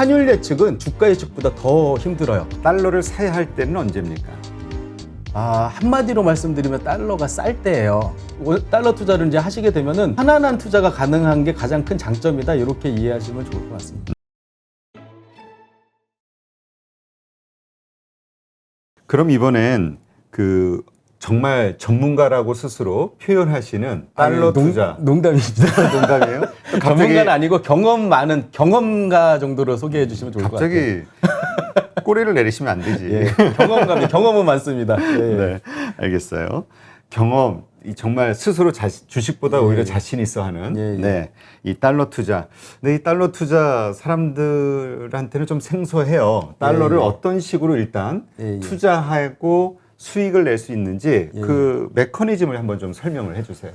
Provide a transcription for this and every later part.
환율 예측은 주가 예측보다 더 힘들어요. 달러를 사야 할 때는 언제입니까? 한마디로 말씀드리면 달러가 쌀 때예요. 달러 투자를 이제 하시게 되면은 편안한 투자가 가능한 게 가장 큰 장점이다. 이렇게 이해하시면 좋을 것 같습니다. 그럼 이번엔 그 정말 전문가라고 스스로 표현하시는 달러 투자. 농담입니다. 농담이에요? 전문가는 아니고 경험 많은 경험가 정도로 소개해 주시면 좋을 것 같아요. 갑자기 꼬리를 내리시면 안 되지. 예, 경험은 많습니다. 예. 네, 알겠어요. 경험, 정말 스스로 주식보다 오히려 자신 있어 하는 네, 이 달러 투자. 근데 이 달러 투자 사람들한테는 좀 생소해요. 달러를 어떤 식으로 일단 투자하고 수익을 낼 수 있는지 그 메커니즘을 한번 좀 설명을 해주세요.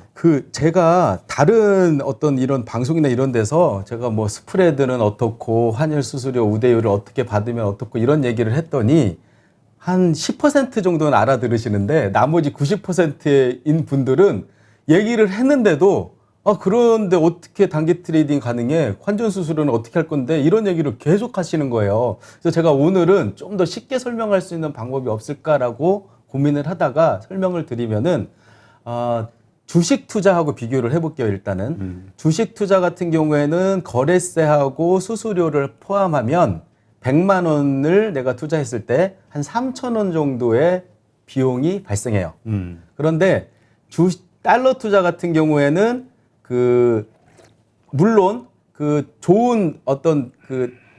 제가 다른 어떤 이런 방송이나 이런 데서 제가 뭐 스프레드는 어떻고 환율 수수료 우대율을 어떻게 받으면 어떻고 이런 얘기를 했더니 한 10% 정도는 알아들으시는데 나머지 90%인 분들은 얘기를 했는데도 그런데 어떻게 단기 트레이딩 가능해? 환전 수수료는 어떻게 할 건데? 이런 얘기를 계속 하시는 거예요. 그래서 제가 오늘은 좀 더 쉽게 설명할 수 있는 방법이 없을까라고 고민을 하다가 설명을 드리면은 주식 투자하고 비교를 해볼게요. 일단은 주식 투자 같은 경우에는 거래세하고 수수료를 포함하면 100만 원을 내가 투자했을 때 한 3,000원 정도의 비용이 발생해요. 그런데 달러 투자 같은 경우에는 물론 좋은 어떤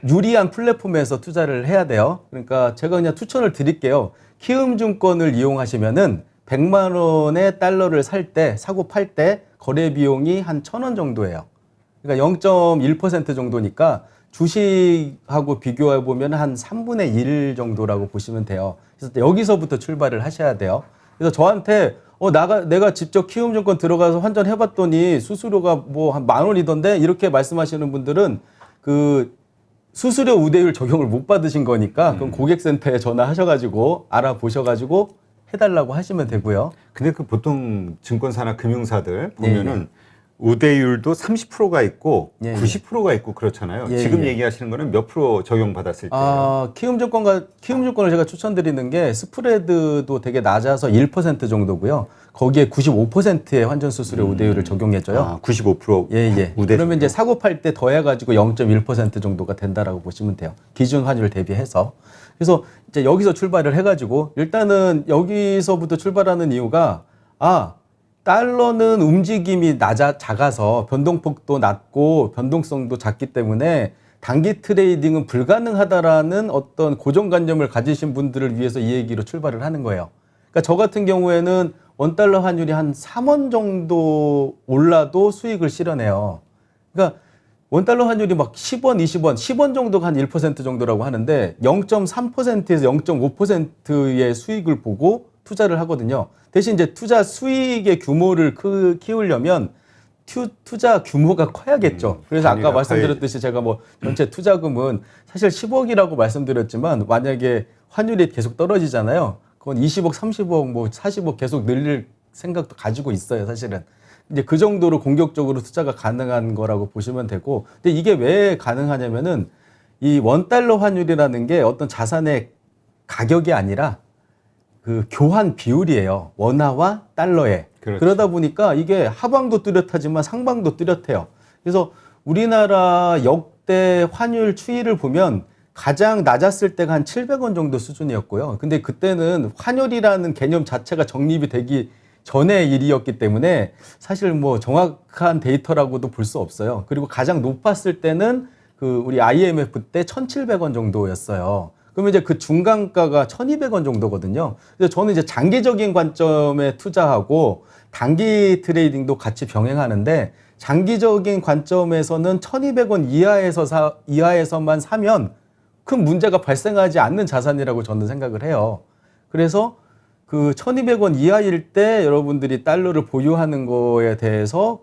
유리한 플랫폼에서 투자를 해야 돼요. 그러니까 제가 그냥 추천을 드릴게요. 키움증권을 이용하시면은 100만 원의 달러를 사고 팔 때 거래 비용이 한 1,000원 정도예요. 그러니까 0.1% 정도니까 주식하고 비교해 보면 한 3분의 1 정도라고 보시면 돼요. 그래서 여기서부터 출발을 하셔야 돼요. 그래서 저한테 내가 직접 키움증권 들어가서 환전해 봤더니 수수료가 뭐 한 10,000원이던데 이렇게 말씀하시는 분들은 수수료 우대율 적용을 못 받으신 거니까 그럼 고객센터에 전화하셔가지고 알아보셔가지고 해달라고 하시면 되고요. 근데 보통 증권사나 금융사들 보면은 우대율도 30%가 있고 90%가 있고 그렇잖아요. 지금 얘기하시는 거는 몇 프로 적용받았을 때요? 키움증권을 제가 추천드리는 게 스프레드도 되게 낮아서 1% 정도고요. 거기에 95%의 환전 수수료 우대율을 적용해줘요. 95% 우대. 그러면 이제 사고 팔 때 더해가지고 0.1% 정도가 된다라고 보시면 돼요. 기준 환율 대비해서. 그래서 이제 여기서 출발을 해가지고 일단은 여기서부터 출발하는 이유가 달러는 움직임이 작아서 변동폭도 낮고 변동성도 작기 때문에 단기 트레이딩은 불가능하다라는 어떤 고정관념을 가지신 분들을 위해서 이 얘기로 출발을 하는 거예요. 그러니까 저 같은 경우에는 원달러 환율이 한 3원 정도 올라도 수익을 실현해요. 그러니까 원달러 환율이 막 10원, 20원, 10원 정도가 한 1% 정도라고 하는데 0.3%에서 0.5%의 수익을 보고 투자를 하거든요. 대신 이제 투자 수익의 규모를 키우려면 투자 규모가 커야겠죠. 그래서 아까 말씀드렸듯이 제가 뭐 전체 투자금은 사실 10억이라고 말씀드렸지만 만약에 환율이 계속 떨어지잖아요. 그건 20억, 30억, 뭐 40억 계속 늘릴 생각도 가지고 있어요, 사실은. 이제 그 정도로 공격적으로 투자가 가능한 거라고 보시면 되고. 근데 이게 왜 가능하냐면은 이 원달러 환율이라는 게 어떤 자산의 가격이 아니라 교환 비율이에요. 원화와 달러에. 그렇죠. 그러다 보니까 이게 하방도 뚜렷하지만 상방도 뚜렷해요. 그래서 우리나라 역대 환율 추이를 보면 가장 낮았을 때가 한 700원 정도 수준이었고요. 근데 그때는 환율이라는 개념 자체가 정립이 되기 전의 일이었기 때문에 사실 뭐 정확한 데이터라고도 볼 수 없어요. 그리고 가장 높았을 때는 우리 IMF 때 1,700원 정도였어요. 그러면 이제 그 중간가가 1,200원 정도거든요. 그래서 저는 이제 장기적인 관점에 투자하고 단기 트레이딩도 같이 병행하는데 장기적인 관점에서는 1,200원 이하에서만 사면 큰 문제가 발생하지 않는 자산이라고 저는 생각을 해요. 그래서 1,200원 이하일 때 여러분들이 달러를 보유하는 거에 대해서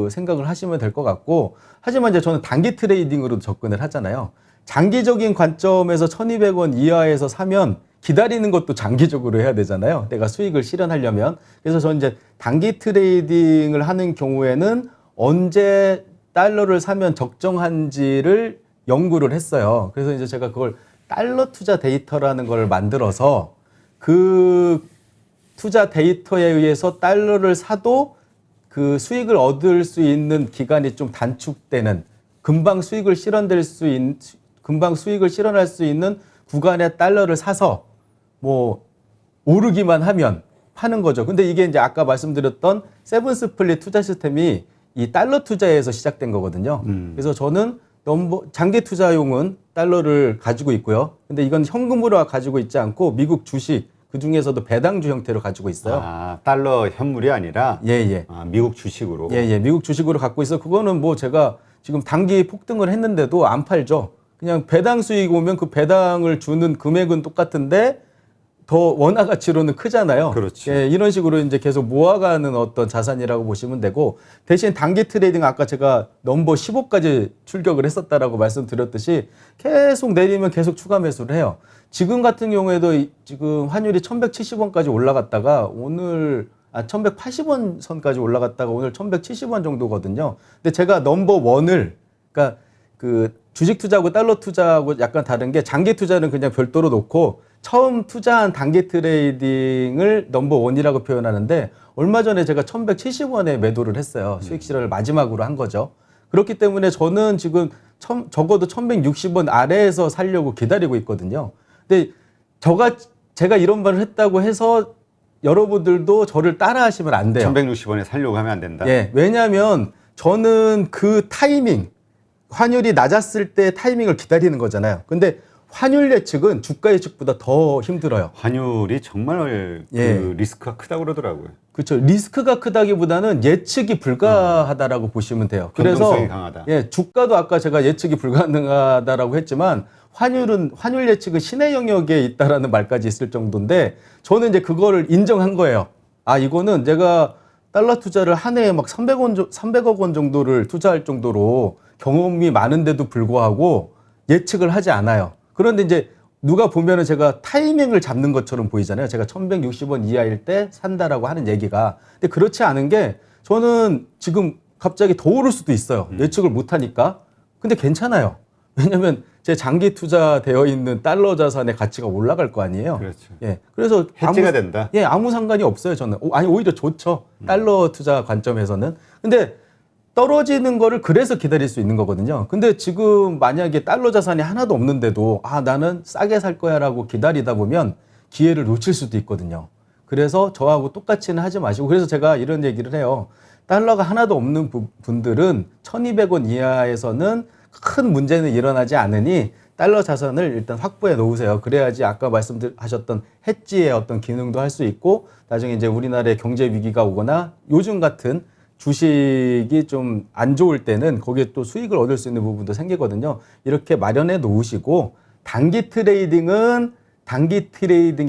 생각을 하시면 될 것 같고, 하지만 이제 저는 단기 트레이딩으로 접근을 하잖아요. 장기적인 관점에서 1,200원 이하에서 사면 기다리는 것도 장기적으로 해야 되잖아요. 내가 수익을 실현하려면. 그래서 저는 이제 단기 트레이딩을 하는 경우에는 언제 달러를 사면 적정한지를 연구를 했어요. 그래서 이제 제가 그걸 달러 투자 데이터라는 걸 만들어서 그 투자 데이터에 의해서 달러를 사도 그 수익을 얻을 수 있는 기간이 좀 단축되는 금방 수익을 실현할 수 있는 구간의 달러를 사서 뭐 오르기만 하면 파는 거죠. 근데 이게 이제 아까 말씀드렸던 세븐스플릿 투자 시스템이 이 달러 투자에서 시작된 거거든요. 그래서 저는 장기 투자용은 달러를 가지고 있고요. 근데 이건 현금으로 가지고 있지 않고 미국 주식 그 중에서도 배당주 형태로 가지고 있어요. 아, 달러 현물이 아니라 예. 아, 미국 주식으로. 예. 미국 주식으로 갖고 있어. 그거는 뭐 제가 지금 단기 폭등을 했는데도 안 팔죠. 그냥 배당 수익 오면 그 배당을 주는 금액은 똑같은데 더 원화 가치로는 크잖아요. 그렇죠. 예, 이런 식으로 이제 계속 모아가는 어떤 자산이라고 보시면 되고, 대신 단기 트레이딩 아까 제가 넘버 15까지 출격을 했었다라고 말씀드렸듯이 계속 내리면 계속 추가 매수를 해요. 지금 같은 경우에도 지금 환율이 1170원까지 올라갔다가 오늘 1180원 선까지 올라갔다가 오늘 1170원 정도거든요. 근데 제가 넘버 1을 그러니까 그 주식 투자하고 달러 투자하고 약간 다른 게 장기 투자는 그냥 별도로 놓고 처음 투자한 단기 트레이딩을 넘버 1이라고 표현하는데 얼마 전에 제가 1170원에 매도를 했어요. 수익 실현을 마지막으로 한 거죠. 그렇기 때문에 저는 지금 적어도 1160원 아래에서 살려고 기다리고 있거든요. 근데 제가 이런 말을 했다고 해서 여러분들도 저를 따라 하시면 안 돼요. 1160원에 살려고 하면 안 된다. 예, 왜냐하면 저는 그 타이밍, 환율이 낮았을 때 타이밍을 기다리는 거잖아요. 근데 환율 예측은 주가 예측보다 더 힘들어요. 환율이 정말 그 리스크가 크다고 그러더라고요. 그렇죠. 리스크가 크다기보다는 예측이 불가하다라고 보시면 돼요. 그래서 변동성이 강하다. 예, 주가도 아까 제가 예측이 불가능하다라고 했지만 환율 예측은 신의 영역에 있다라는 말까지 있을 정도인데 저는 이제 그거를 인정한 거예요. 아, 이거는 내가 달러 투자를 한 해에 막 300억 원 정도를 투자할 정도로 경험이 많은데도 불구하고 예측을 하지 않아요. 그런데 이제 누가 보면은 제가 타이밍을 잡는 것처럼 보이잖아요. 제가 1160원 이하일 때 산다라고 하는 얘기가. 근데 그렇지 않은 게 저는 지금 갑자기 더 오를 수도 있어요. 예측을 못 하니까. 근데 괜찮아요. 왜냐면 제 장기 투자되어 있는 달러 자산의 가치가 올라갈 거 아니에요. 그렇죠. 예. 그래서 해지가 된다. 예, 아무 상관이 없어요, 저는. 아니, 오히려 좋죠. 달러 투자 관점에서는. 근데 떨어지는 거를 그래서 기다릴 수 있는 거거든요. 근데 지금 만약에 달러 자산이 하나도 없는데도 나는 싸게 살 거야라고 기다리다 보면 기회를 놓칠 수도 있거든요. 그래서 저하고 똑같이는 하지 마시고, 그래서 제가 이런 얘기를 해요. 달러가 하나도 없는 분들은 1200원 이하에서는 큰 문제는 일어나지 않으니 달러 자산을 일단 확보해 놓으세요. 그래야지 아까 말씀하셨던 해지의 어떤 기능도 할 수 있고, 나중에 이제 우리나라에 경제 위기가 오거나 요즘 같은 주식이 좀 안 좋을 때는 거기에 또 수익을 얻을 수 있는 부분도 생기거든요. 이렇게 마련해 놓으시고, 단기 트레이딩에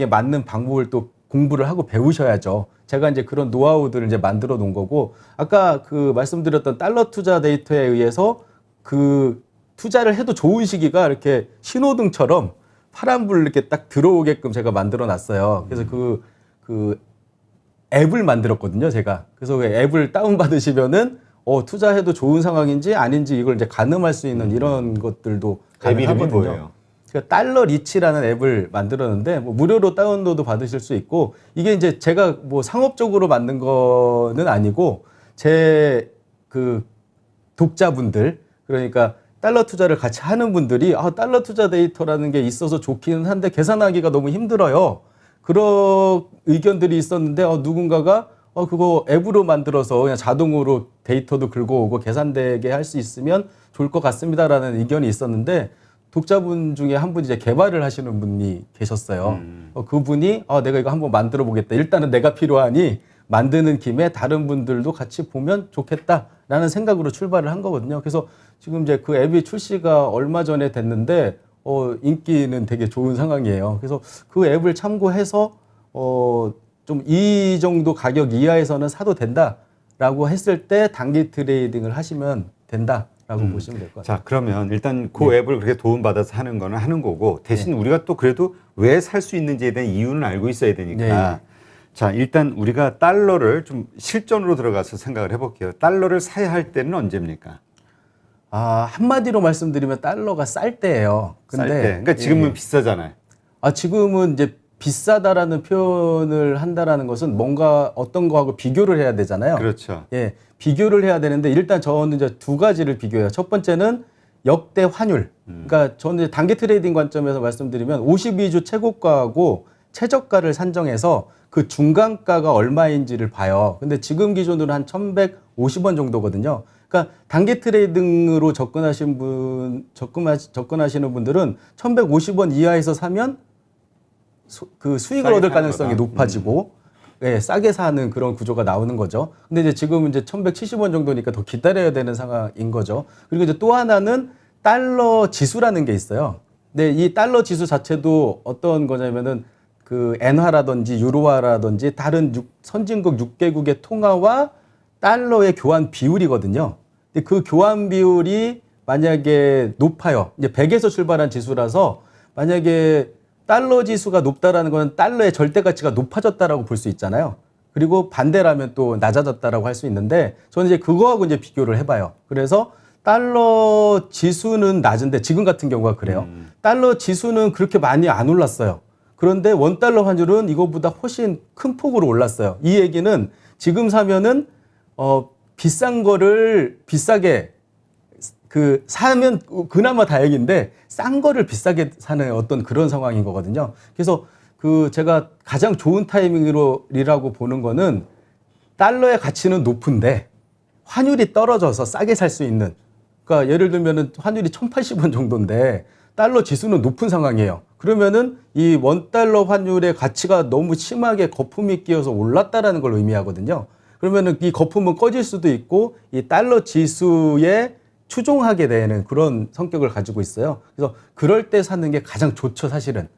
맞는 방법을 또 공부를 하고 배우셔야죠. 제가 이제 그런 노하우들을 이제 만들어 놓은 거고, 아까 그 말씀드렸던 달러 투자 데이터에 의해서 그 투자를 해도 좋은 시기가 이렇게 신호등처럼 파란불 이렇게 딱 들어오게끔 제가 만들어 놨어요. 그래서 그 앱을 만들었거든요, 제가. 그래서 그 앱을 다운받으시면은, 투자해도 좋은 상황인지 아닌지 이걸 이제 가늠할 수 있는 이런 것들도 앱 이름이 가능하거든요. 뭐예요? 제가 달러 리치라는 앱을 만들었는데, 뭐 무료로 다운로드 받으실 수 있고, 이게 이제 제가 뭐 상업적으로 만든 거는 아니고, 제 그 독자분들, 그러니까 달러 투자를 같이 하는 분들이, 달러 투자 데이터라는 게 있어서 좋기는 한데 계산하기가 너무 힘들어요. 그런 의견들이 있었는데 누군가가 그거 앱으로 만들어서 그냥 자동으로 데이터도 긁어오고 계산되게 할 수 있으면 좋을 것 같습니다라는 의견이 있었는데, 독자분 중에 한 분이 이제 개발을 하시는 분이 계셨어요. 그분이 내가 이거 한번 만들어 보겠다. 일단은 내가 필요하니 만드는 김에 다른 분들도 같이 보면 좋겠다라는 생각으로 출발을 한 거거든요. 그래서 지금 이제 그 앱이 출시가 얼마 전에 됐는데 인기는 되게 좋은 상황이에요. 그래서 그 앱을 참고해서 좀 이 정도 가격 이하에서는 사도 된다라고 했을 때 단기 트레이딩을 하시면 된다라고 보시면 될 것 같아요. 자, 그러면 일단 그 앱을 그렇게 도움받아서 하는 거는 하는 거고, 대신 우리가 또 그래도 왜 살 수 있는지에 대한 이유는 알고 있어야 되니까. 자, 일단 우리가 달러를 좀 실전으로 들어가서 생각을 해볼게요. 달러를 사야 할 때는 언제입니까? 한마디로 말씀드리면 달러가 쌀 때예요. 쌀 때. 그러니까 지금은 비싸잖아요. 지금은 이제 비싸다라는 표현을 한다라는 것은 뭔가 어떤 거하고 비교를 해야 되잖아요. 그렇죠. 예, 비교를 해야 되는데 일단 저는 이제 두 가지를 비교해요. 첫 번째는 역대 환율. 그러니까 저는 이제 단기 트레이딩 관점에서 말씀드리면 52주 최고가하고 최저가를 산정해서 그 중간가가 얼마인지를 봐요. 근데 지금 기준으로 한 1,150원 정도거든요. 그러니까 단기 트레이딩으로 접근하시는 분들은 1,150원 이하에서 사면 그 수익을 얻을 가능성이 높아지고 싸게 사는 그런 구조가 나오는 거죠. 근데 이제 지금 이제 1,170원 정도니까 더 기다려야 되는 상황인 거죠. 그리고 이제 또 하나는 달러 지수라는 게 있어요. 근데 이 달러 지수 자체도 어떤 거냐면은 그 엔화라든지 유로화라든지 다른 선진국 6개국의 통화와 달러의 교환 비율이거든요. 근데 그 교환 비율이 만약에 높아요. 이제 100에서 출발한 지수라서 만약에 달러 지수가 높다라는 건 달러의 절대 가치가 높아졌다라고 볼 수 있잖아요. 그리고 반대라면 또 낮아졌다라고 할 수 있는데 저는 이제 그거하고 이제 비교를 해봐요. 그래서 달러 지수는 낮은데 지금 같은 경우가 그래요. 달러 지수는 그렇게 많이 안 올랐어요. 그런데 원달러 환율은 이거보다 훨씬 큰 폭으로 올랐어요. 이 얘기는 지금 사면은 비싼 거를 비싸게 사면 그나마 다행인데 싼 거를 비싸게 사는 어떤 그런 상황인 거거든요. 그래서 제가 가장 좋은 타이밍이라고 보는 거는 달러의 가치는 높은데 환율이 떨어져서 싸게 살 수 있는. 그러니까 예를 들면은 환율이 1,080원 정도인데 달러 지수는 높은 상황이에요. 그러면은 이 원달러 환율의 가치가 너무 심하게 거품이 끼어서 올랐다라는 걸 의미하거든요. 그러면은 이 거품은 꺼질 수도 있고 이 달러 지수에 추종하게 되는 그런 성격을 가지고 있어요. 그래서 그럴 때 사는 게 가장 좋죠, 사실은.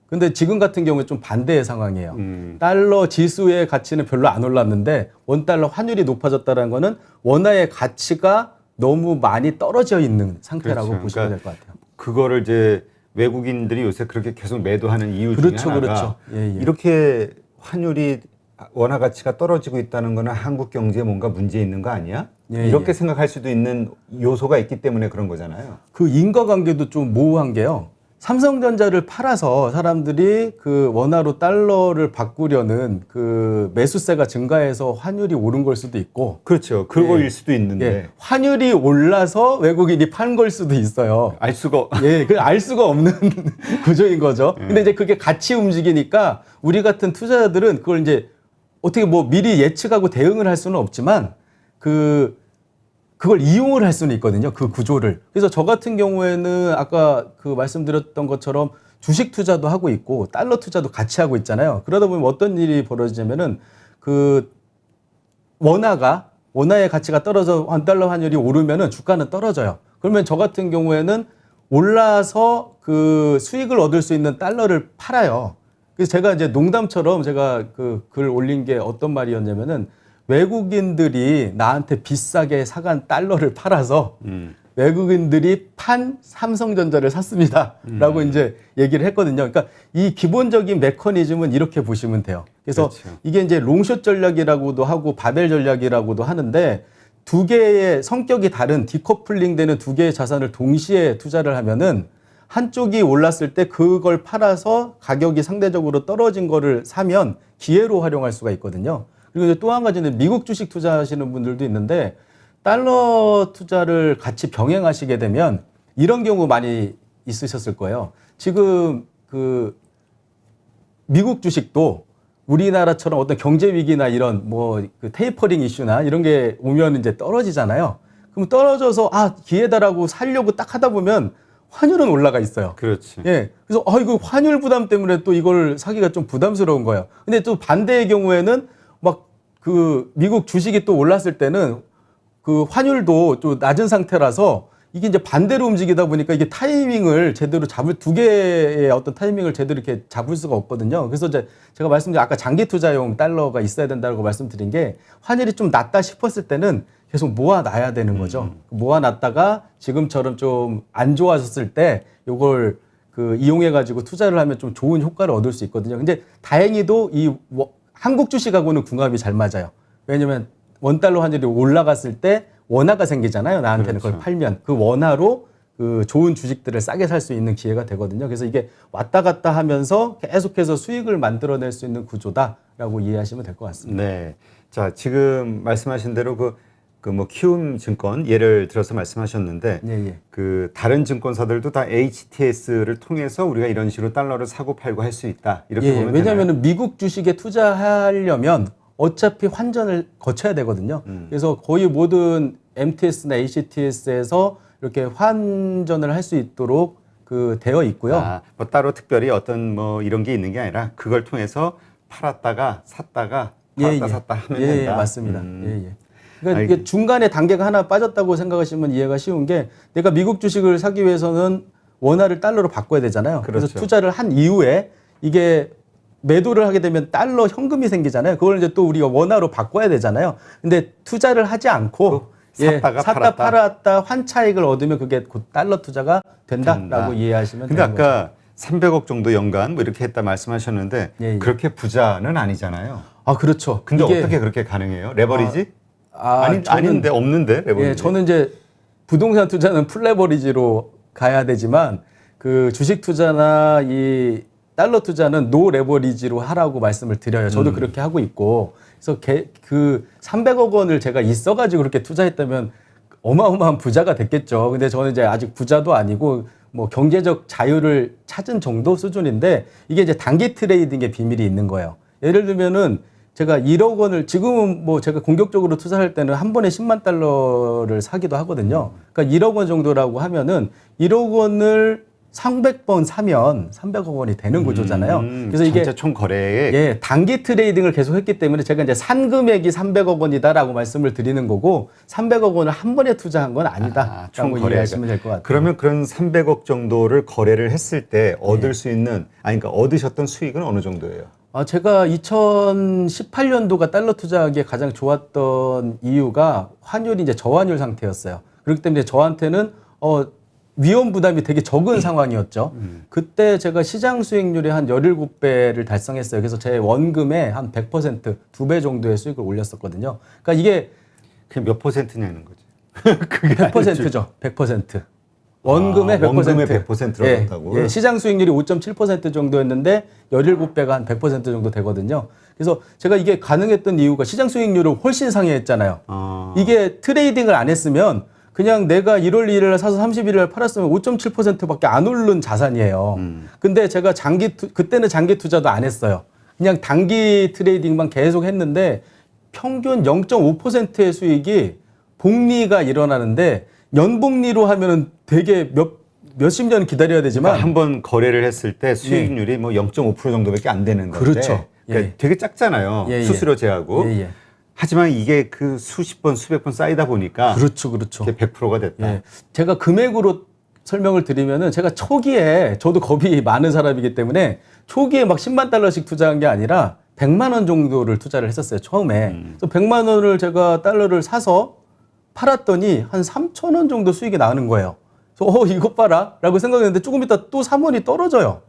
근데 지금 같은 경우에 좀 반대의 상황이에요. 달러 지수의 가치는 별로 안 올랐는데 원달러 환율이 높아졌다는 거는 원화의 가치가 너무 많이 떨어져 있는 상태라고 그렇죠. 보시면 그러니까 될 것 같아요. 그거를 이제 외국인들이 요새 그렇게 계속 매도하는 이유 그렇죠, 중에 하나가 그렇죠. 예. 이렇게 환율이 원화 가치가 떨어지고 있다는 거는 한국 경제에 뭔가 문제 있는 거 아니야? 이렇게 생각할 수도 있는 요소가 있기 때문에 그런 거잖아요. 그 인과관계도 좀 모호한 게요. 삼성전자를 팔아서 사람들이 그 원화로 달러를 바꾸려는 그 매수세가 증가해서 환율이 오른 걸 수도 있고. 그렇죠. 그거일 수도 있는데. 환율이 올라서 외국인이 판 걸 수도 있어요. 알 수가. 알 수가 없는 구조인 거죠. 근데 이제 그게 같이 움직이니까 우리 같은 투자자들은 그걸 이제 어떻게 뭐 미리 예측하고 대응을 할 수는 없지만 그걸 이용을 할 수는 있거든요. 그 구조를. 그래서 저 같은 경우에는 아까 그 말씀드렸던 것처럼 주식 투자도 하고 있고 달러 투자도 같이 하고 있잖아요. 그러다 보면 어떤 일이 벌어지냐면은 그 원화의 가치가 떨어져 원달러 환율이 오르면은 주가는 떨어져요. 그러면 저 같은 경우에는 올라서 그 수익을 얻을 수 있는 달러를 팔아요. 그래서 제가 이제 농담처럼 제가 그 글 올린 게 어떤 말이었냐면은 외국인들이 나한테 비싸게 사간 달러를 팔아서 외국인들이 판 삼성전자를 샀습니다. 라고 이제 얘기를 했거든요. 그러니까 이 기본적인 메커니즘은 이렇게 보시면 돼요. 그래서 그렇죠. 이게 이제 롱숏 전략이라고도 하고 바벨 전략이라고도 하는데 두 개의 성격이 다른 디커플링 되는 두 개의 자산을 동시에 투자를 하면은 한쪽이 올랐을 때 그걸 팔아서 가격이 상대적으로 떨어진 거를 사면 기회로 활용할 수가 있거든요. 그리고 또 한 가지는 미국 주식 투자하시는 분들도 있는데 달러 투자를 같이 병행하시게 되면 이런 경우 많이 있으셨을 거예요. 지금 그 미국 주식도 우리나라처럼 어떤 경제 위기나 이런 뭐 그 테이퍼링 이슈나 이런 게 오면 이제 떨어지잖아요. 그럼 떨어져서 기회다라고 살려고 딱 하다 보면 환율은 올라가 있어요. 그렇지. 그래서 이거 환율 부담 때문에 또 이걸 사기가 좀 부담스러운 거예요. 근데 또 반대의 경우에는 막 그 미국 주식이 또 올랐을 때는 그 환율도 좀 낮은 상태라서 이게 이제 반대로 움직이다 보니까 이게 타이밍을 제대로 두 개의 어떤 타이밍을 제대로 이렇게 잡을 수가 없거든요. 그래서 제가 말씀드린 아까 장기 투자용 달러가 있어야 된다고 말씀드린 게 환율이 좀 낮다 싶었을 때는 계속 모아놔야 되는 거죠. 모아놨다가 지금처럼 좀 안 좋아졌을 때 요걸 이용해가지고 투자를 하면 좀 좋은 효과를 얻을 수 있거든요. 근데 다행히도 한국 주식하고는 궁합이 잘 맞아요. 왜냐면 원달러 환율이 올라갔을 때 원화가 생기잖아요. 나한테는 그렇죠. 그걸 팔면 그 원화로 그 좋은 주식들을 싸게 살 수 있는 기회가 되거든요. 그래서 이게 왔다 갔다 하면서 계속해서 수익을 만들어낼 수 있는 구조다라고 이해하시면 될 것 같습니다. 네. 자, 지금 말씀하신 대로 뭐 키움 증권 예를 들어서 말씀하셨는데 예, 예. 그 다른 증권사들도 다 HTS를 통해서 우리가 이런 식으로 달러를 사고 팔고 할 수 있다. 이렇게 예, 보면 왜냐하면 미국 주식에 투자하려면 어차피 환전을 거쳐야 되거든요. 그래서 거의 모든 MTS나 HTS에서 이렇게 환전을 할 수 있도록 그 되어 있고요. 아, 뭐 따로 특별히 어떤 뭐 이런 게 있는 게 아니라 그걸 통해서 팔았다가 샀다가 팔았다 샀다 하면 예, 된다. 맞습니다. 예, 예. 그러니까 이게 중간에 단계가 하나 빠졌다고 생각하시면 이해가 쉬운 게 내가 미국 주식을 사기 위해서는 원화를 달러로 바꿔야 되잖아요. 그래서 그렇죠. 투자를 한 이후에 이게 매도를 하게 되면 달러 현금이 생기잖아요. 그걸 이제 또 우리가 원화로 바꿔야 되잖아요. 근데 투자를 하지 않고 샀다가 샀다 팔았다. 팔았다 환차익을 얻으면 그게 곧 달러 투자가 된다라고 이해하시면 근데 되는 거죠. 아까 300억 정도 연간 뭐 이렇게 했다 말씀하셨는데 예, 예. 그렇게 부자는 아니잖아요. 아, 그렇죠. 근데 이게- 어떻게 그렇게 가능해요? 레버리지? 아닌데 저는 없는데 레버리지. 예, 저는 이제 부동산 투자는 풀레버리지로 가야 되지만 그 주식 투자나 이 달러 투자는 노 레버리지로 하라고 말씀을 드려요. 저도 그렇게 하고 있고. 그래서 그 300억 원을 제가 있어가지고 그렇게 투자했다면 어마어마한 부자가 됐겠죠. 근데 저는 이제 아직 부자도 아니고 뭐 경제적 자유를 찾은 정도 수준인데 이게 이제 단기 트레이딩의 비밀이 있는 거예요. 예를 들면은 제가 1억 원을 지금은 뭐 제가 공격적으로 투자할 때는 한 번에 10만 달러를 사기도 하거든요. 그러니까 1억 원 정도라고 하면은 1억 원을 300번 사면 300억 원이 되는 구조잖아요. 그래서 이게 전체 총 거래액. 예, 단기 트레이딩을 계속 했기 때문에 제가 이제 산 금액이 300억 원이다라고 말씀을 드리는 거고 300억 원을 한 번에 투자한 건 아니다라고 총 거래액. 이해하시면 될 것 같아요. 그러면 그런 300억 정도를 거래를 했을 때 얻을 수 있는 그러니까 얻으셨던 수익은 어느 정도예요? 제가 2018년도가 달러 투자하기에 가장 좋았던 이유가 환율이 이제 저환율 상태였어요. 그렇기 때문에 저한테는 위험 부담이 되게 적은 상황이었죠. 그때 제가 시장 수익률이 한 17배를 달성했어요. 그래서 제 원금의 한 100%, 2배 정도의 수익을 올렸었거든요. 그러니까 이게 그게 몇 %냐는 거지. 100%죠. 100%. 원금의 100%. 원금의 100%를 예, 얻었다고요? 예, 시장 수익률이 5.7% 정도였는데 17배가 한 100% 정도 되거든요. 그래서 제가 이게 가능했던 이유가 시장 수익률을 훨씬 상회했잖아요. 이게 트레이딩을 안 했으면 그냥 내가 1월 1일 날 사서 31일 날 팔았으면 5.7%밖에 안 오른 자산이에요. 근데 제가 그때는 장기 투자도 안 했어요. 그냥 단기 트레이딩만 계속 했는데 평균 0.5%의 수익이 복리가 일어나는데 연복리로 하면은 되게 몇십 년 기다려야 되지만 그러니까 한번 거래를 했을 때 수익률이 뭐 0.5% 정도밖에 안 되는 건데 그렇죠. 그러니까 예. 되게 작잖아요. 예, 예. 수수료 제하고. 예, 예. 하지만 이게 그 수십 번, 수백 번 쌓이다 보니까 그렇죠. 이게 100%가 됐다. 예. 제가 금액으로 설명을 드리면은 제가 초기에 저도 겁이 많은 사람이기 때문에 초기에 막 10만 달러씩 투자한 게 아니라 100만 원 정도를 투자를 했었어요. 처음에. 그래서 100만 원을 제가 달러를 사서 팔았더니 한 3천 원 정도 수익이 나는 거예요. 그래서 이것 봐라 라고 생각했는데 조금 있다 또 3원이 떨어져요.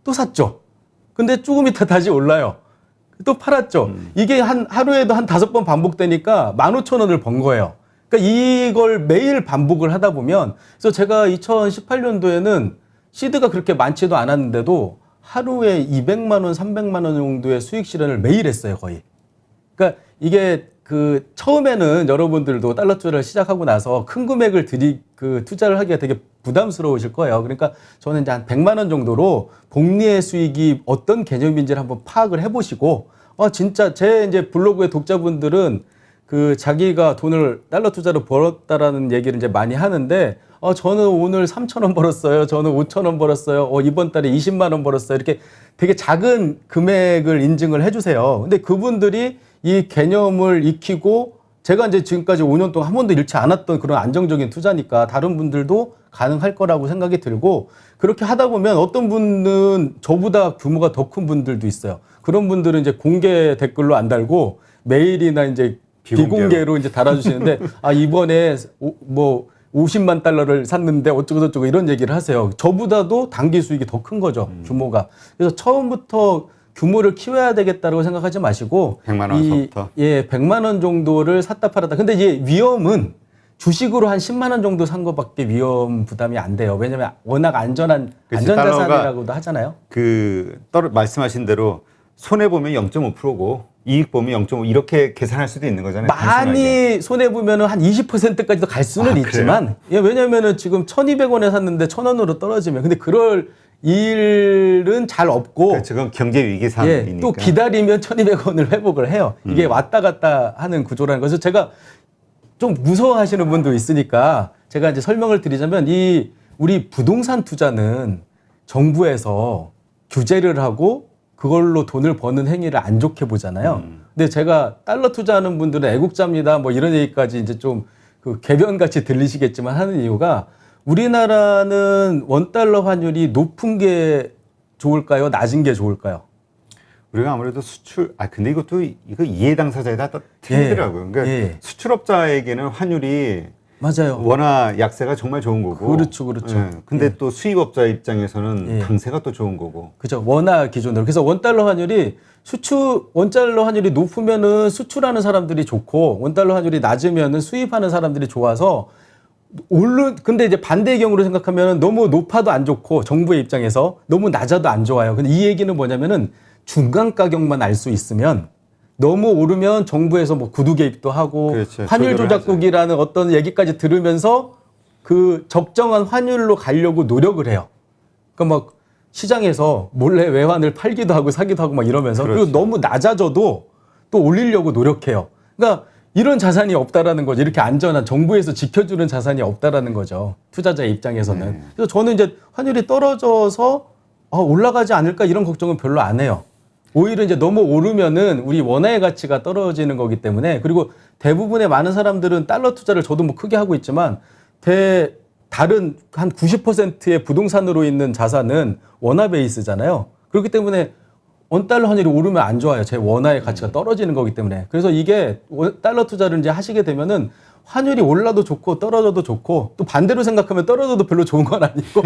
또 샀죠. 근데 조금 있다 다시 올라요. 또 팔았죠. 이게 하루에도 한 5번 반복되니까 15,000원을 번 거예요. 그러니까 이걸 매일 반복을 하다 보면 그래서 제가 2018년도에는 시드가 그렇게 많지도 않았는데도 하루에 200만 원, 300만 원 정도의 수익 실현을 매일 했어요, 거의. 그러니까 이게 그 처음에는 여러분들도 달러 투자를 시작하고 나서 큰 금액을 투자를 하기가 되게 부담스러우실 거예요. 그러니까 저는 이제 한 100만 원 정도로 복리의 수익이 어떤 개념인지를 한번 파악을 해보시고, 진짜 제 이제 블로그의 독자분들은 그 자기가 돈을 달러 투자로 벌었다라는 얘기를 이제 많이 하는데, 저는 오늘 3,000원 벌었어요. 저는 5,000원 벌었어요. 이번 달에 20만 원 벌었어요. 이렇게 되게 작은 금액을 인증을 해주세요. 근데 그분들이 이 개념을 익히고 제가 이제 지금까지 5년 동안 한 번도 잃지 않았던 그런 안정적인 투자니까 다른 분들도 가능할 거라고 생각이 들고 그렇게 하다 보면 어떤 분은 저보다 규모가 더 큰 분들도 있어요. 그런 분들은 이제 공개 댓글로 안 달고 메일이나 이제 비공개로 이제 달아주시는데 이번에 뭐 50만 달러를 샀는데 어쩌고저쩌고 이런 얘기를 하세요. 저보다도 단기 수익이 더 큰 거죠. 규모가. 그래서 처음부터 규모를 키워야 되겠다고 생각하지 마시고 100만 원서부터. 100만 원 정도를 샀다 팔았다. 근데 이제 위험은 주식으로 한 10만 원 정도 산 거밖에 위험 부담이 안 돼요. 왜냐하면 워낙 안전한 그치, 안전자산이라고도 하잖아요. 말씀하신 대로 손해 보면 0.5%고 이익 보면 0.5 이렇게 계산할 수도 있는 거잖아요. 단순하게. 많이 손해 보면은 한 20%까지도 갈 수는 있지만, 예, 왜냐면은 지금 1,200원에 샀는데 1,000원으로 떨어지면, 근데 그럴 일은 잘 없고, 지금 경제 위기 상황이니까. 예, 또 기다리면 1,200원을 회복을 해요. 이게 왔다 갔다 하는 구조라는 것을 제가 좀 무서워하시는 분도 있으니까 제가 이제 설명을 드리자면 우리 부동산 투자는 정부에서 규제를 하고 그걸로 돈을 버는 행위를 안 좋게 보잖아요. 근데 제가 달러 투자하는 분들은 애국자입니다. 뭐 이런 얘기까지 이제 좀 그 개변같이 들리시겠지만 하는 이유가 우리나라는 원달러 환율이 높은 게 좋을까요? 낮은 게 좋을까요? 우리가 아무래도 근데 이거 이해 당사자에 다 틀리더라고요. 그러니까 수출업자에게는 환율이 맞아요. 워낙 약세가 정말 좋은 거고. 그렇죠. 근데 또 수입업자 입장에서는 강세가 또 좋은 거고. 그죠. 원화 기준으로. 그래서 원달러 환율이 원달러 환율이 높으면은 수출하는 사람들이 좋고, 원달러 환율이 낮으면은 수입하는 사람들이 좋아서, 근데 이제 반대의 경우로 생각하면 너무 높아도 안 좋고, 정부의 입장에서 너무 낮아도 안 좋아요. 근데 이 얘기는 뭐냐면은 중간 가격만 알 수 있으면, 너무 오르면 정부에서 뭐 구두 개입도 하고, 그렇죠. 환율 조작국이라는 어떤 얘기까지 들으면서 그 적정한 환율로 가려고 노력을 해요. 그러니까 막 시장에서 몰래 외환을 팔기도 하고 사기도 하고 막 이러면서, 그렇죠. 그리고 너무 낮아져도 또 올리려고 노력해요. 그러니까 이런 자산이 없다라는 거죠. 이렇게 안전한 정부에서 지켜주는 자산이 없다라는 거죠. 투자자의 입장에서는. 그래서 저는 이제 환율이 떨어져서 올라가지 않을까 이런 걱정은 별로 안 해요. 오히려 이제 너무 오르면은 우리 원화의 가치가 떨어지는 거기 때문에, 그리고 대부분의 많은 사람들은 달러 투자를 저도 뭐 크게 하고 있지만 다른 한 90%의 부동산으로 있는 자산은 원화 베이스잖아요. 그렇기 때문에 원달러 환율이 오르면 안 좋아요. 제 원화의 가치가 떨어지는 거기 때문에. 그래서 이게 달러 투자를 이제 하시게 되면은 환율이 올라도 좋고 떨어져도 좋고, 또 반대로 생각하면 떨어져도 별로 좋은 건 아니고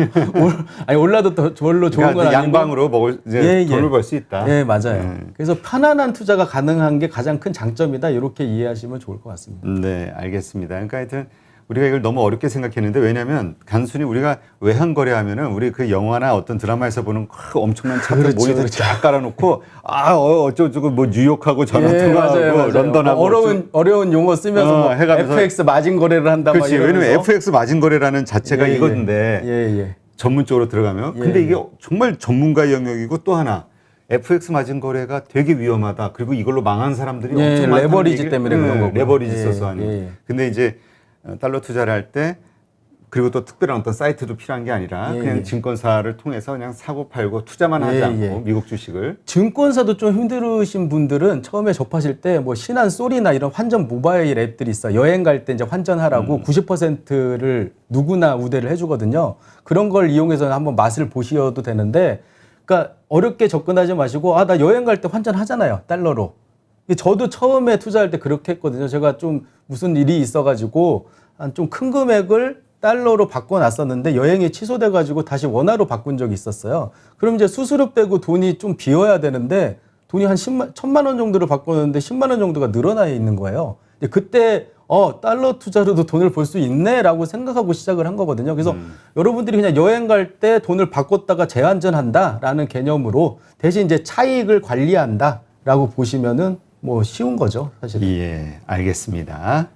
올라도 별로 좋은 건 아니고, 양방으로 돈을 벌 수 있다. 예, 맞아요. 그래서 편안한 투자가 가능한 게 가장 큰 장점이다. 이렇게 이해하시면 좋을 것 같습니다. 네, 알겠습니다. 그러니까 하여튼 우리가 이걸 너무 어렵게 생각했는데, 왜냐하면 단순히 우리가 외환 거래하면은 우리 그 영화나 어떤 드라마에서 보는 엄청난 차트 모니터 쫙 깔아놓고 어쩌고 뭐 뉴욕하고 전화 통화하고 런던하고 어려운 용어 쓰면서 뭐 FX 마진 거래를 한다. 그렇지. 왜냐면 FX 마진 거래라는 자체가 이건데 전문적으로 들어가면 근데 이게 정말 전문가 영역이고, 또 하나 FX 마진 거래가 되게 위험하다. 그리고 이걸로 망한 사람들이 엄청 많다는 레버리지 때문에 그런 거고. 레버리지 써서 하는. 근데 이제 달러 투자를 할 때, 그리고 또 특별한 어떤 사이트도 필요한 게 아니라 그냥 증권사를 통해서 그냥 사고 팔고 투자만 하지 않고 미국 주식을. 증권사도 좀 힘들으신 분들은 처음에 접하실 때 뭐 신한 쏠이나 이런 환전 모바일 앱들이 있어요. 여행 갈 때 이제 환전하라고 90%를 누구나 우대를 해주거든요. 그런 걸 이용해서 한번 맛을 보셔도 되는데, 그러니까 어렵게 접근하지 마시고, 나 여행 갈 때 환전하잖아요, 달러로. 저도 처음에 투자할 때 그렇게 했거든요. 제가 좀 무슨 일이 있어가지고 한 좀 큰 금액을 달러로 바꿔놨었는데 여행이 취소돼가지고 다시 원화로 바꾼 적이 있었어요. 그럼 이제 수수료 빼고 돈이 좀 비어야 되는데, 돈이 한 1,000만 원 정도로 바꿨는데 10만 원 정도가 늘어나 있는 거예요. 그때 달러 투자로도 돈을 벌 수 있네라고 생각하고 시작을 한 거거든요. 그래서 여러분들이 그냥 여행 갈 때 돈을 바꿨다가 재환전한다라는 개념으로 대신 이제 차익을 관리한다라고 보시면은 뭐 쉬운 거죠, 사실. 예, 알겠습니다.